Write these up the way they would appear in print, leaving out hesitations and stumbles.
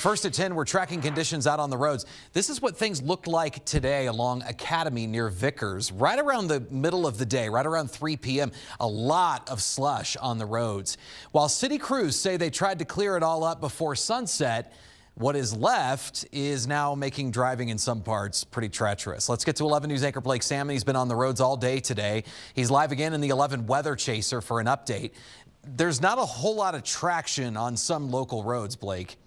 First at 10, we're tracking conditions out on the roads. This is what things looked like today along Academy near Vickers. Right around the middle of the day, right around 3 p.m., a lot of slush on the roads. While city crews say they tried to clear it all up before sunset, what is left is now making driving in some parts pretty treacherous. Let's get to 11 News anchor Blake Salmon. He's been on the roads all day today. He's live again in the 11 Weather Chaser for an update. There's not a whole lot of traction on some local roads, Blake.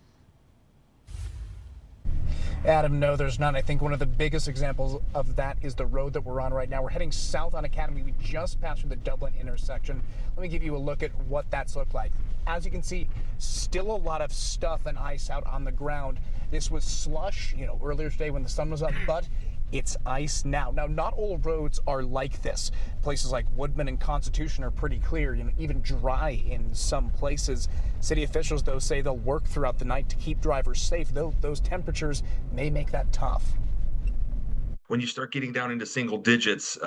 Adam, no, there's none. I think one of the biggest examples of that is the road that we're on right now. We're heading south on Academy. We just passed through the Dublin intersection. Let me give you a look at what that's looked like. As you can see, still a lot of stuff and ice out on the ground. This was slush, earlier today when the sun was up, but it's ice now. Now, not all roads are like this. Places like Woodman and Constitution are pretty clear, even dry in some places. City officials, though, say they'll work throughout the night to keep drivers safe, though those temperatures may make that tough. When you start getting down into single digits,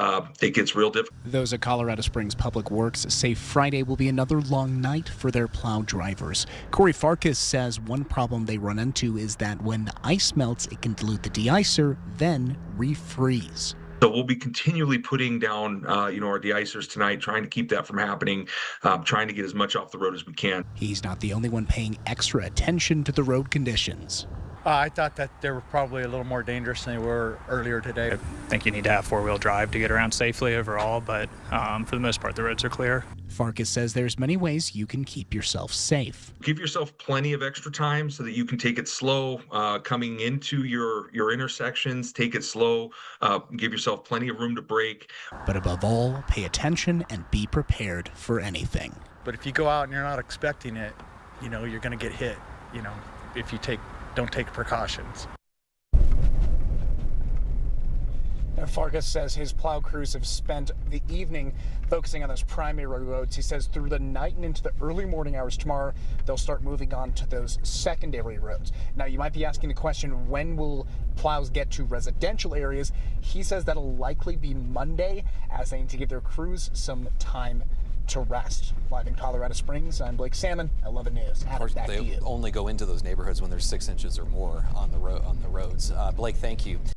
it gets real difficult. Those at Colorado Springs Public Works say Friday will be another long night for their plow drivers. Corey Farkas says one problem they run into is that when the ice melts, it can dilute the de-icer, then refreeze. So we'll be continually putting down, our de-icers tonight, trying to keep that from happening, trying to get as much off the road as we can. He's not the only one paying extra attention to the road conditions. I thought that they were probably a little more dangerous than they were earlier today. I think you need to have four-wheel drive to get around safely overall, but for the most part, the roads are clear. Farkas says there's many ways you can keep yourself safe. Give yourself plenty of extra time so that you can take it slow coming into your intersections. Take it slow. Give yourself plenty of room to brake. But above all, pay attention and be prepared for anything. But if you go out and you're not expecting it, you're going to get hit, if you don't take precautions. Now, Farkas says his plow crews have spent the evening focusing on those primary roads. He says through the night and into the early morning hours tomorrow, they'll start moving on to those secondary roads. Now, you might be asking the question, when will plows get to residential areas? He says that'll likely be Monday, as they need to give their crews some time to rest. Live in Colorado Springs, I'm Blake Salmon, 11 News. Of course, they only go into those neighborhoods when there's 6 inches or more on the roads. Blake, thank you.